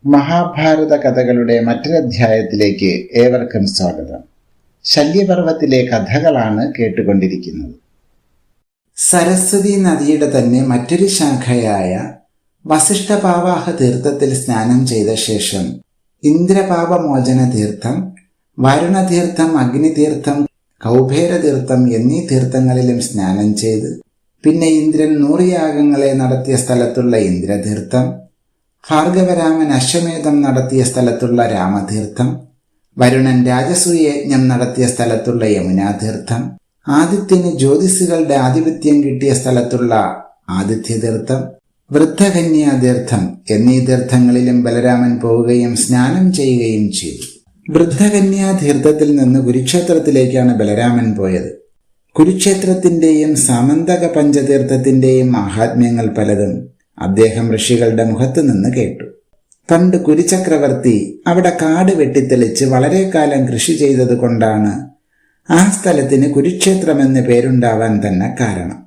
മഹാഭാരത കഥകളുടെ മറ്റൊരധ്യായത്തിലേക്ക് ഏവർക്കും സ്വാഗതം. ശല്യപർവ്വത്തിലെ കഥകളാണ് കേട്ടുകൊണ്ടിരിക്കുന്നത്. സരസ്വതി നദിയുടെ തന്നെ മറ്റൊരു ശാഖയായ വസിഷ്ഠപാവാഹ തീർത്ഥത്തിൽ സ്നാനം ചെയ്ത ശേഷം ഇന്ദ്രപാപമോചന തീർത്ഥം, വരുണതീർത്ഥം, അഗ്നിതീർത്ഥം, കൗബേരതീർത്ഥം എന്നീ തീർത്ഥങ്ങളിലും സ്നാനം ചെയ്ത് പിന്നെ ഇന്ദ്രൻ 100 യാഗങ്ങളെ നടത്തിയ സ്ഥലത്തുള്ള ഇന്ദ്രതീർത്ഥം, ഭാർഗവരാമൻ അശ്വമേധം നടത്തിയ സ്ഥലത്തുള്ള രാമതീർത്ഥം, വരുണൻ രാജസൂയയജ്ഞം നടത്തിയ സ്ഥലത്തുള്ള യമുനാതീർത്ഥം, ആദിത്യന് ജ്യോതിസുകളുടെ ആധിപത്യം കിട്ടിയ സ്ഥലത്തുള്ള ആദിത്യതീർത്ഥം, വൃദ്ധകന്യാതീർത്ഥം എന്നീ തീർത്ഥങ്ങളിലും ബലരാമൻ പോവുകയും സ്നാനം ചെയ്യുകയും ചെയ്തു. വൃദ്ധകന്യാതീർത്ഥത്തിൽ നിന്ന് കുരുക്ഷേത്രത്തിലേക്കാണ് ബലരാമൻ പോയത്. കുരുക്ഷേത്രത്തിന്റെയും സാമന്തക പഞ്ചതീർത്ഥത്തിന്റെയും മാഹാത്മ്യങ്ങൾ പലതും അദ്ദേഹം ഋഷികളുടെ മുഖത്തു നിന്ന് കേട്ടു. പണ്ട് കുരുചക്രവർത്തി അവിടെ കാട് വെട്ടിത്തെളിച്ച് വളരെ കാലം കൃഷി ചെയ്തത് കൊണ്ടാണ് ആ സ്ഥലത്തിന് കുരുക്ഷേത്രമെന്ന് പേരുണ്ടാവാൻ തന്നെ കാരണം.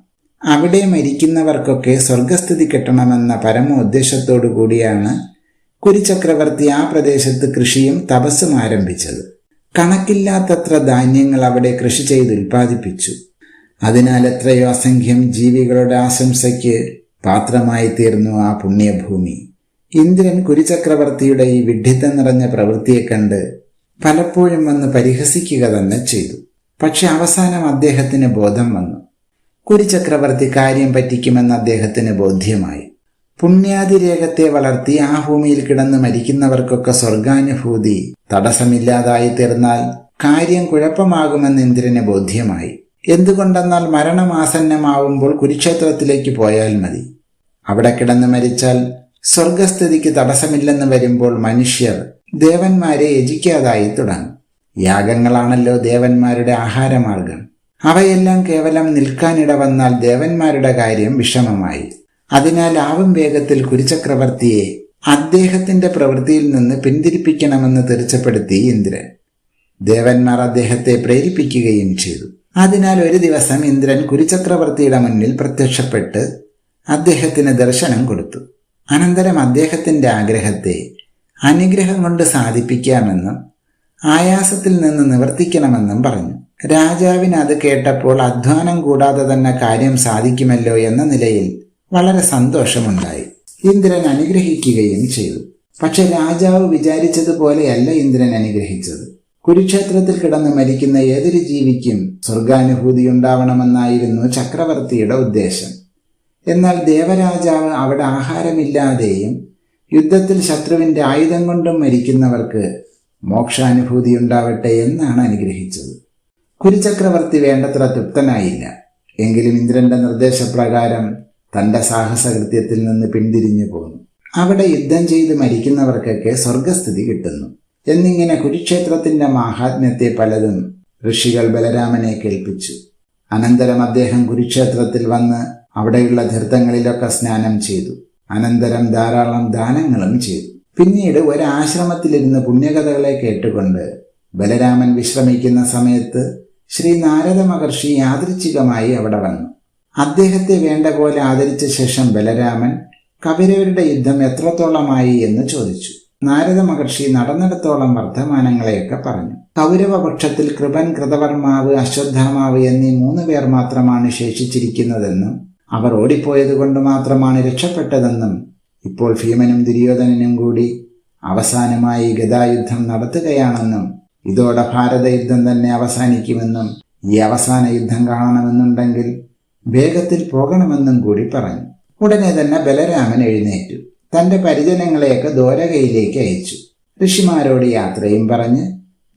അവിടെ മരിക്കുന്നവർക്കൊക്കെ സ്വർഗസ്ഥിതി കിട്ടണമെന്ന പരമോദ്ദേശത്തോടു കൂടിയാണ് കുരുചക്രവർത്തി ആ പ്രദേശത്ത് കൃഷിയും തപസ്സും ആരംഭിച്ചത്. കണക്കില്ലാത്തത്ര ധാന്യങ്ങൾ അവിടെ കൃഷി ചെയ്ത് ഉൽപ്പാദിപ്പിച്ചു. അതിനാൽ എത്രയോ അസംഖ്യം ജീവികളുടെ ആശംസയ്ക്ക് പാത്രമായി തീർന്നു ആ പുണ്യഭൂമി. ഇന്ദ്രൻ കുരുചക്രവർത്തിയുടെ ഈ വിഡ്ഢിത്തം നിറഞ്ഞ പ്രവൃത്തിയെ കണ്ട് പലപ്പോഴും വന്ന് പരിഹസിക്കുക തന്നെ ചെയ്തു. പക്ഷെ അവസാനം അദ്ദേഹത്തിന് ബോധം വന്നു. കുരുചക്രവർത്തി കാര്യം പറ്റിക്കുമെന്ന് അദ്ദേഹത്തിന് ബോധ്യമായി. പുണ്യാതിരേഖത്തെ വളർത്തി ആ ഭൂമിയിൽ കിടന്ന് മരിക്കുന്നവർക്കൊക്കെ സ്വർഗാനുഭൂതി തടസ്സമില്ലാതായി തീർന്നാൽ കാര്യം കുഴപ്പമാകുമെന്ന് ഇന്ദ്രന് ബോധ്യമായി. എന്തുകൊണ്ടെന്നാൽ മരണം ആസന്നമാവുമ്പോൾ കുരുക്ഷേത്രത്തിലേക്ക് പോയാൽ മതി. അവിടെ കിടന്ന് മരിച്ചാൽ സ്വർഗസ്ഥിതിക്ക് തടസ്സമില്ലെന്ന് വരുമ്പോൾ മനുഷ്യർ ദേവന്മാരെ യജിക്കാതായി തുടങ്ങും. യാഗങ്ങളാണല്ലോ ദേവന്മാരുടെ ആഹാരമാർഗം. അവയെല്ലാം കേവലം നിൽക്കാനിട വന്നാൽ ദേവന്മാരുടെ കാര്യം വിഷമമായി. അതിനാൽ ആവും വേഗത്തിൽ കുരുചക്രവർത്തിയെ അദ്ദേഹത്തിന്റെ പ്രവൃത്തിയിൽ നിന്ന് പിന്തിരിപ്പിക്കണമെന്ന് തീർച്ചപ്പെടുത്തി ഇന്ദ്രൻ. ദേവന്മാർ അദ്ദേഹത്തെ പ്രേരിപ്പിക്കുകയും ചെയ്തു. അതിനാൽ ഒരു ദിവസം ഇന്ദ്രൻ കുരുചക്രവർത്തിയുടെ മുന്നിൽ പ്രത്യക്ഷപ്പെട്ട് അദ്ദേഹത്തിന് ദർശനം കൊടുത്തു. അനന്തരം അദ്ദേഹത്തിന്റെ ആഗ്രഹത്തെ അനുഗ്രഹം കൊണ്ട് സാധിപ്പിക്കാമെന്നും ആയാസത്തിൽ നിന്ന് നിവർത്തിക്കണമെന്നും പറഞ്ഞു. രാജാവിന് അത് കേട്ടപ്പോൾ അധ്വാനം കൂടാതെ തന്നെ കാര്യം സാധിക്കുമല്ലോ എന്ന നിലയിൽ വളരെ സന്തോഷമുണ്ടായി. ഇന്ദ്രൻ അനുഗ്രഹിക്കുകയും ചെയ്തു. പക്ഷെ രാജാവ് വിചാരിച്ചതുപോലെയല്ല ഇന്ദ്രൻ അനുഗ്രഹിച്ചത്. കുരുക്ഷേത്രത്തിൽ കിടന്ന് മരിക്കുന്ന ഏതൊരു ജീവിക്കും സ്വർഗാനുഭൂതി ഉണ്ടാവണമെന്നായിരുന്നു ചക്രവർത്തിയുടെ ഉദ്ദേശം. എന്നാൽ ദേവരാജാവ് അവിടെ ആഹാരമില്ലാതെയും യുദ്ധത്തിൽ ശത്രുവിന്റെ ആയുധം കൊണ്ടും മരിക്കുന്നവർക്ക് മോക്ഷാനുഭൂതി ഉണ്ടാവട്ടെ എന്നാണ് അനുഗ്രഹിച്ചത്. കുരുചക്രവർത്തി വേണ്ടത്ര തൃപ്തനായില്ല. എങ്കിലും ഇന്ദ്രന്റെ നിർദ്ദേശപ്രകാരം തന്റെ സാഹസകൃത്യത്തിൽ നിന്ന് പിന്തിരിഞ്ഞു പോന്നു. അവിടെ യുദ്ധം ചെയ്ത് മരിക്കുന്നവർക്കൊക്കെ സ്വർഗസ്ഥിതി കിട്ടുന്നു എന്നിങ്ങനെ കുരുക്ഷേത്രത്തിന്റെ മാഹാത്മ്യത്തെ പലതും ഋഷികൾ ബലരാമനെ കേൾപ്പിച്ചു. അനന്തരം അദ്ദേഹം കുരുക്ഷേത്രത്തിൽ വന്ന് അവിടെയുള്ള തീർത്ഥങ്ങളിലൊക്കെ സ്നാനം ചെയ്തു. അനന്തരം ധാരാളം ദാനങ്ങളും ചെയ്തു. പിന്നീട് ഒരാശ്രമത്തിലിരുന്ന് പുണ്യകഥകളെ കേട്ടുകൊണ്ട് ബലരാമൻ വിശ്രമിക്കുന്ന സമയത്ത് ശ്രീ നാരദ മഹർഷി യാദൃച്ഛികമായി അവിടെ വന്നു. അദ്ദേഹത്തെ വേണ്ട പോലെ ആദരിച്ച ശേഷം ബലരാമൻ കപിലരുടെ യുദ്ധം എത്രത്തോളമായി എന്ന് ചോദിച്ചു. നാരദ മഹർഷി നടന്നിടത്തോളം വർദ്ധമാനങ്ങളെയൊക്കെ പറഞ്ഞു. കൗരവപക്ഷത്തിൽ കൃപൻ, കൃതവർമാവ്, അശ്വത്ഥാമാവ് എന്നീ 3 പേർ മാത്രമാണ് ശേഷിച്ചിരിക്കുന്നതെന്നും അവർ ഓടിപ്പോയത് കൊണ്ട് മാത്രമാണ് രക്ഷപ്പെട്ടതെന്നും ഇപ്പോൾ ഭീമനും ദുര്യോധനനും കൂടി അവസാനമായി ഗദായുദ്ധം നടത്തുകയാണെന്നും ഇതോടെ ഭാരതയുദ്ധം തന്നെ അവസാനിക്കുമെന്നും ഈ അവസാന യുദ്ധം കാണണമെന്നുണ്ടെങ്കിൽ വേഗത്തിൽ പോകണമെന്നും കൂടി പറഞ്ഞു. ഉടനെ തന്നെ ബലരാമൻ എഴുന്നേറ്റു. തന്റെ പരിജനങ്ങളെയൊക്കെ ദ്വാരകയിലേക്ക് അയച്ചു. ഋഷിമാരോട് യാത്രയും പറഞ്ഞ്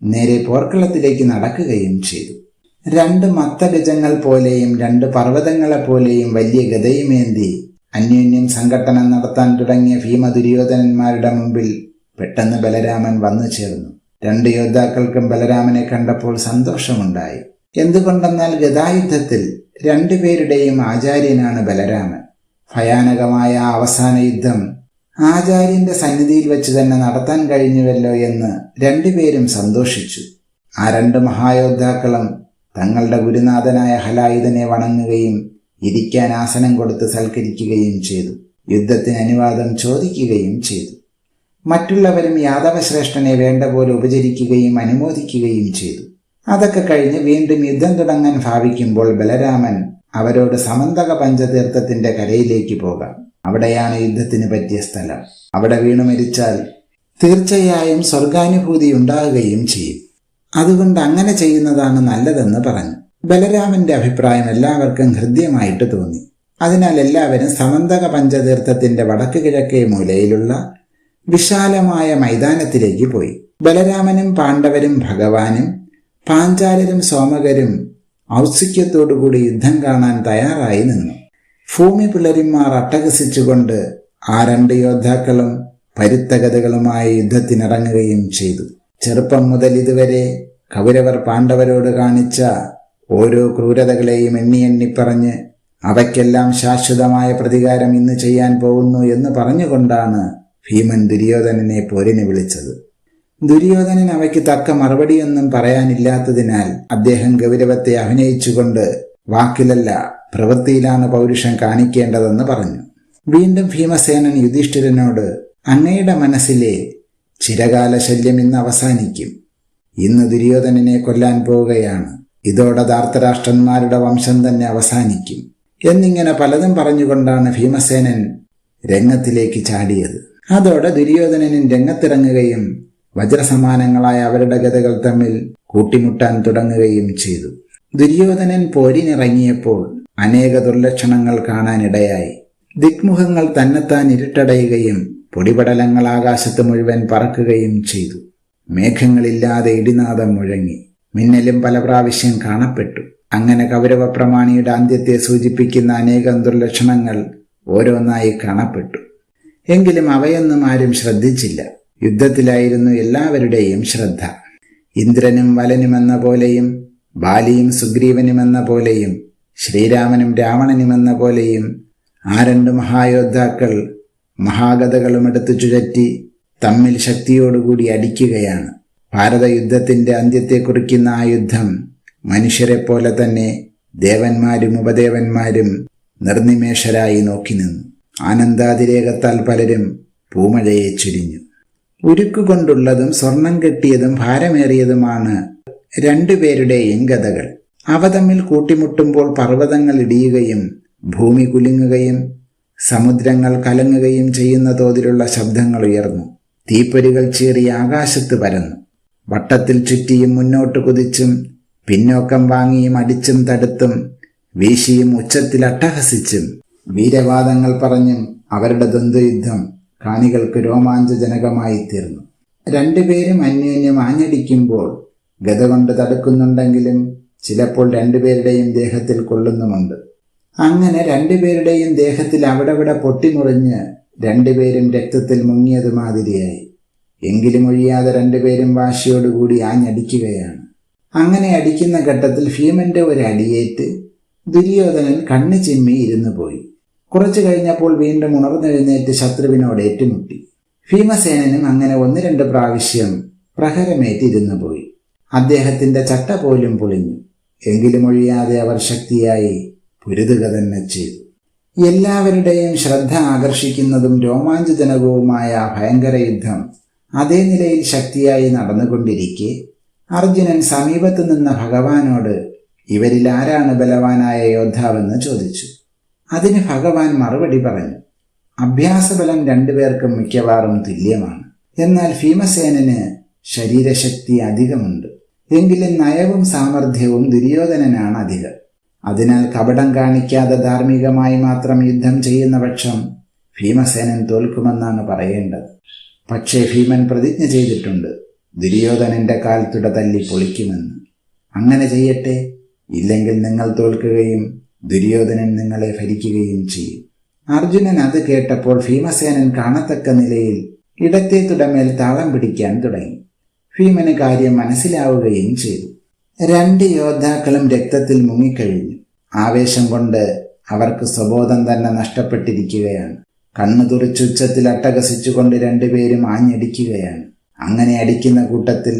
നേരെ പോർക്കളത്തിലേക്ക് നടക്കുകയും ചെയ്തു. 2 മത്തഗജങ്ങൾ പോലെയും 2 പർവ്വതങ്ങളെപ്പോലെയും വലിയ ഗദയുമേന്തി അന്യോന്യം സംഘട്ടനം നടത്താൻ തുടങ്ങിയ ഭീമദുര്യോധനന്മാരുടെ മുമ്പിൽ പെട്ടെന്ന് ബലരാമൻ വന്നു ചേർന്നു. 2 യോദ്ധാക്കൾക്കും ബലരാമനെ കണ്ടപ്പോൾ സന്തോഷമുണ്ടായി. എന്തുകൊണ്ടെന്നാൽ ഗദായുദ്ധത്തിൽ 2 പേരുടെയും ആചാര്യനാണ് ബലരാമൻ. ഭയാനകമായ അവസാന യുദ്ധം ആചാര്യന്റെ സന്നിധിയിൽ വെച്ച് തന്നെ നടത്താൻ കഴിഞ്ഞുവല്ലോ എന്ന് 2 പേരും സന്തോഷിച്ചു. ആ 2 മഹായോദ്ധാക്കളും തങ്ങളുടെ ഗുരുനാഥനായ ഹലായുധനെ വണങ്ങുകയും ഇരിക്കാൻ ആസനം കൊടുത്ത് സൽക്കരിക്കുകയും ചെയ്തു. യുദ്ധത്തിന് അനുവാദം ചോദിക്കുകയും ചെയ്തു. മറ്റുള്ളവരും യാദവശ്രേഷ്ഠനെ വേണ്ട പോലെ ഉപചരിക്കുകയും അനുമോദിക്കുകയും ചെയ്തു. അതൊക്കെ കഴിഞ്ഞ് വീണ്ടും യുദ്ധം തുടങ്ങാൻ ഭാവിക്കുമ്പോൾ ബലരാമൻ അവരോട് സമന്തക പഞ്ചതീർത്ഥത്തിന്റെ കരയിലേക്ക് പോകാം, അവിടെയാണ് യുദ്ധത്തിന് പറ്റിയ സ്ഥലം, അവിടെ വീണു മരിച്ചാൽ തീർച്ചയായും സ്വർഗാനുഭൂതി ഉണ്ടാകുകയും ചെയ്യും, അതുകൊണ്ട് അങ്ങനെ ചെയ്യുന്നതാണ് നല്ലതെന്ന് പറഞ്ഞു. ബലരാമന്റെ അഭിപ്രായം എല്ലാവർക്കും ഹൃദ്യമായിട്ട് തോന്നി. അതിനാൽ എല്ലാവരും സമന്തക പഞ്ചതീർത്ഥത്തിന്റെ വടക്ക് കിഴക്കേ മൂലയിലുള്ള വിശാലമായ മൈതാനത്തിലേക്ക് പോയി. ബലരാമനും പാണ്ഡവരും ഭഗവാനും പാഞ്ചാലരും സോമകരും ഔത്സുക്യത്തോടുകൂടി യുദ്ധം കാണാൻ തയ്യാറായി നിന്നു. ഭൂമി പിളരിന്മാർ അട്ടഹസിച്ചുകൊണ്ട് ആ രണ്ട് യോദ്ധാക്കളും പരുത്തഗതകളുമായി യുദ്ധത്തിനിറങ്ങുകയും ചെയ്തു. ചെറുപ്പം മുതൽ ഇതുവരെ കൗരവർ പാണ്ഡവരോട് കാണിച്ച ഓരോ ക്രൂരതകളെയും എണ്ണി എണ്ണി പറഞ്ഞ് അവയ്ക്കെല്ലാം ശാശ്വതമായ പ്രതികാരം ഇന്ന് ചെയ്യാൻ പോകുന്നു എന്ന് പറഞ്ഞുകൊണ്ടാണ് ഭീമൻ ദുര്യോധനനെ പോരിന് വിളിച്ചത്. ദുര്യോധനൻ അവയ്ക്ക് തക്ക മറുപടിയൊന്നും പറയാനില്ലാത്തതിനാൽ അദ്ദേഹം ഗൗരവത്തെ അഭിനയിച്ചുകൊണ്ട് വാക്കിലല്ല പ്രവൃത്തിയിലാണ് പൗരുഷം കാണിക്കേണ്ടതെന്ന് പറഞ്ഞു. വീണ്ടും ഭീമസേനൻ യുധിഷ്ഠിരനോട്, അങ്ങയുടെ മനസ്സിലെ ചിരകാല ശല്യം ഇന്ന് അവസാനിക്കും, ഇന്ന് ദുര്യോധനനെ കൊല്ലാൻ പോവുകയാണ്, ഇതോടെ ധാർത്തരാഷ്ട്രന്മാരുടെ വംശം തന്നെ അവസാനിക്കും എന്നിങ്ങനെ പലതും പറഞ്ഞുകൊണ്ടാണ് ഭീമസേനൻ രംഗത്തിലേക്ക് ചാടിയത്. അതോടെ ദുര്യോധനനും രംഗത്തിറങ്ങുകയും വജ്രസമാനങ്ങളായ അവരുടെ ഗതകൾ തമ്മിൽ കൂട്ടിമുട്ടാൻ തുടങ്ങുകയും ചെയ്തു. ദുര്യോധനൻ പോരിനിറങ്ങിയപ്പോൾ അനേക ദുർലക്ഷണങ്ങൾ കാണാനിടയായി. ദിഗ്മുഖങ്ങൾ തന്നെത്താൻ ഇരുട്ടടയുകയും പൊടിപടലങ്ങൾ ആകാശത്ത് മുഴുവൻ പറക്കുകയും ചെയ്തു. മേഘങ്ങളില്ലാതെ ഇടിനാദം മുഴങ്ങി, മിന്നലും പല പ്രാവശ്യം കാണപ്പെട്ടു. അങ്ങനെ കൗരവപ്രമാണിയുടെ അന്ത്യത്തെ സൂചിപ്പിക്കുന്ന അനേകം ദുർലക്ഷണങ്ങൾ ഓരോന്നായി കാണപ്പെട്ടു. എങ്കിലും അവയൊന്നും ആരും ശ്രദ്ധിച്ചില്ല. യുദ്ധത്തിലായിരുന്നു എല്ലാവരുടെയും ശ്രദ്ധ. ഇന്ദ്രനും വലനുമെന്ന പോലെയും ബാലിയും സുഗ്രീവനുമെന്ന പോലെയും ശ്രീരാമനും രാവണനുമെന്ന പോലെയും ആ രണ്ട് മഹായോദ്ധാക്കൾ മഹാഗതകളും എടുത്തു ചുഴറ്റി തമ്മിൽ ശക്തിയോടുകൂടി അടിക്കുകയാണ്. ഭാരതയുദ്ധത്തിന്റെ അന്ത്യത്തെ കുറിക്കുന്ന ആ യുദ്ധം മനുഷ്യരെപ്പോലെ തന്നെ ദേവന്മാരും ഉപദേവന്മാരും നിർനിമേഷരായി നോക്കി നിന്നു. ആനന്ദാതിരേകത്താൽ പലരും പൂമഴയെ ചുരിഞ്ഞു. ഉരുക്കുകൊണ്ടുള്ളതും സ്വർണം കെട്ടിയതും ഭാരമേറിയതുമാണ് രണ്ടുപേരുടെയും ഗതകൾ. അവ തമ്മിൽ കൂട്ടിമുട്ടുമ്പോൾ പർവ്വതങ്ങൾ ഇടിയുകയും ഭൂമി കുലുങ്ങുകയും സമുദ്രങ്ങൾ കലങ്ങുകയും ചെയ്യുന്ന തോതിലുള്ള ശബ്ദങ്ങൾ ഉയർന്നു. തീപ്പൊരികൾ ചീറി ആകാശത്ത് പരന്നു. വട്ടത്തിൽ ചുറ്റിയും മുന്നോട്ട് കുതിച്ചും പിന്നോക്കം വാങ്ങിയും അടിച്ചും തടുത്തും വീശിയും ഉച്ചത്തിൽ അട്ടഹസിച്ചും വീരവാദങ്ങൾ പറഞ്ഞും അവരുടെ ദ്വന്ദ്വയുദ്ധം കാണികൾക്ക് രോമാഞ്ചജനകമായി തീർന്നു. രണ്ടുപേരും അന്യോന്യം ആഞ്ഞടിക്കുമ്പോൾ ഗത കൊണ്ട് തടുക്കുന്നുണ്ടെങ്കിലും ചിലപ്പോൾ രണ്ടുപേരുടെയും ദേഹത്തിൽ കൊള്ളുന്നുമുണ്ട്. അങ്ങനെ രണ്ടുപേരുടെയും ദേഹത്തിൽ അവിടെവിടെ പൊട്ടിമുറിഞ്ഞ് രണ്ടുപേരും രക്തത്തിൽ മുങ്ങിയതുമാതിരിയായി. എങ്കിലും ഒഴിയാതെ രണ്ടുപേരും വാശിയോടുകൂടി ആഞ്ഞടിക്കുകയാണ്. അങ്ങനെ അടിക്കുന്ന ഘട്ടത്തിൽ ഭീമന്റെ ഒരു അടിയേറ്റ് ദുര്യോധനൻ കണ്ണു ചിമ്മി ഇരുന്നു പോയി. കുറച്ചു കഴിഞ്ഞപ്പോൾ വീണ്ടും ഉണർന്നെഴുന്നേറ്റ് ശത്രുവിനോട് ഏറ്റുമുട്ടി. ഭീമസേനനും അങ്ങനെ 1-2 പ്രാവശ്യം പ്രഹരമേറ്റിരുന്നു പോയി. അദ്ദേഹത്തിന്റെ ചട്ട പോലും പൊളിഞ്ഞു. എങ്കിലും ഒഴിയാതെ അവർ ശക്തിയായി പൊരുതുക തന്നെ ചെയ്തു. എല്ലാവരുടെയും ശ്രദ്ധ ആകർഷിക്കുന്നതും രോമാഞ്ചജനകവുമായ ഭയങ്കര യുദ്ധം അതേ നിലയിൽ ശക്തിയായി നടന്നുകൊണ്ടിരിക്കെ അർജുനൻ സമീപത്തു നിന്ന ഭഗവാനോട് ഇവരിൽ ആരാണ് ബലവാനായ യോദ്ധാവെന്ന് ചോദിച്ചു. അതിന് ഭഗവാൻ മറുപടി പറഞ്ഞു, അഭ്യാസബലം രണ്ടുപേർക്കും മിക്കവാറും തുല്യമാണ്. എന്നാൽ ഭീമസേനന് ശരീരശക്തി അധികമുണ്ട്. എങ്കിലും നയവും സാമർഥ്യവും ദുര്യോധനനാണ് അധികം. അതിനാൽ കപടം കാണിക്കാതെ ധാർമ്മികമായി മാത്രം യുദ്ധം ചെയ്യുന്ന പക്ഷം ഭീമസേനൻ തോൽക്കുമെന്നാണ് പറയേണ്ടത്. പക്ഷേ ഭീമൻ പ്രതിജ്ഞ ചെയ്തിട്ടുണ്ട്, ദുര്യോധനന്റെ കാൽ തുട തല്ലി പൊളിക്കുമെന്ന്. അങ്ങനെ ചെയ്യട്ടെ, ഇല്ലെങ്കിൽ നിങ്ങൾ തോൽക്കുകയും ദുര്യോധനൻ നിങ്ങളെ ഭരിക്കുകയും ചെയ്യും. അർജുനൻ അത് കേട്ടപ്പോൾ ഭീമസേനൻ കാണത്തക്ക നിലയിൽ ഇടത്തെ തുടമേൽ താളം പിടിക്കാൻ തുടങ്ങി. ഭീമന് കാര്യം മനസ്സിലാവുകയും ചെയ്തു. 2 യോദ്ധാക്കളും രക്തത്തിൽ മുങ്ങിക്കഴിഞ്ഞു. ആവേശം കൊണ്ട് അവർക്ക് സ്വബോധം തന്നെ നഷ്ടപ്പെട്ടിരിക്കുകയാണ്. കണ്ണു തുറിച്ചുച്ചത്തിൽ അട്ടഹസിച്ചുകൊണ്ട് രണ്ടുപേരും ആഞ്ഞടിക്കുകയാണ്. അങ്ങനെ അടിക്കുന്ന കൂട്ടത്തിൽ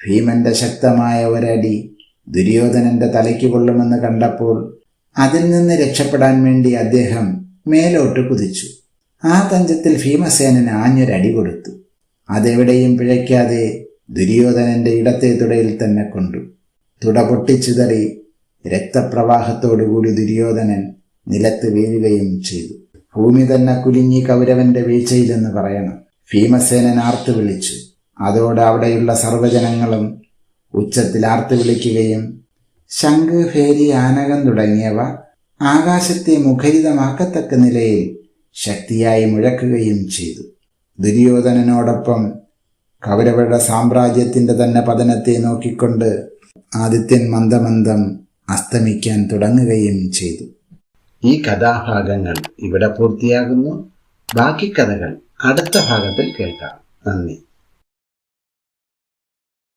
ഭീമന്റെ ശക്തമായ ഒരടി ദുര്യോധനന്റെ തലയ്ക്ക് കൊള്ളുമെന്ന് കണ്ടപ്പോൾ അതിൽ നിന്ന് രക്ഷപ്പെടാൻ വേണ്ടി അദ്ദേഹം മേലോട്ട് കുതിച്ചു. ആ തഞ്ചത്തിൽ ഭീമസേനൻ ആഞ്ഞൊരടി കൊടുത്തു. അതെവിടെയും പിഴയ്ക്കാതെ ദുര്യോധനന്റെ ഇടത്തെ തുടയിൽ തന്നെ കൊണ്ടു. തുട പൊട്ടിച്ചിതറി രക്തപ്രവാഹത്തോടുകൂടി ദുര്യോധനൻ നിലത്ത് വീഴുകയും ചെയ്തു. ഭൂമി തന്നെ കുലുങ്ങി കൗരവന്റെ വീഴ്ചയിലെന്ന് പറയണം. ഭീമസേനൻ ആർത്തു വിളിച്ചു. അതോടെ അവിടെയുള്ള സർവ്വജനങ്ങളും ഉച്ചത്തിൽ ആർത്തു വിളിക്കുകയും ശംഖ്, ഭേരി, ആനകം തുടങ്ങിയവ ആകാശത്തെ മുഖരിതമാക്കത്തക്ക നിലയിൽ ശക്തിയായി മുഴക്കുകയും ചെയ്തു. ദുര്യോധനനോടൊപ്പം കൗരവരുടെ സാമ്രാജ്യത്തിന്റെ തന്നെ പതനത്തെ നോക്കിക്കൊണ്ട് ആദിത്യൻ മന്ദമന്ദം അസ്തമിക്കാൻ തുടങ്ങുകയും ചെയ്തു. ഈ കഥാഭാഗങ്ങൾ ഇവിടെ പൂർത്തിയാകുന്നു. ബാക്കി കഥകൾ അടുത്ത ഭാഗത്തിൽ കേൾക്കാം. നന്ദി.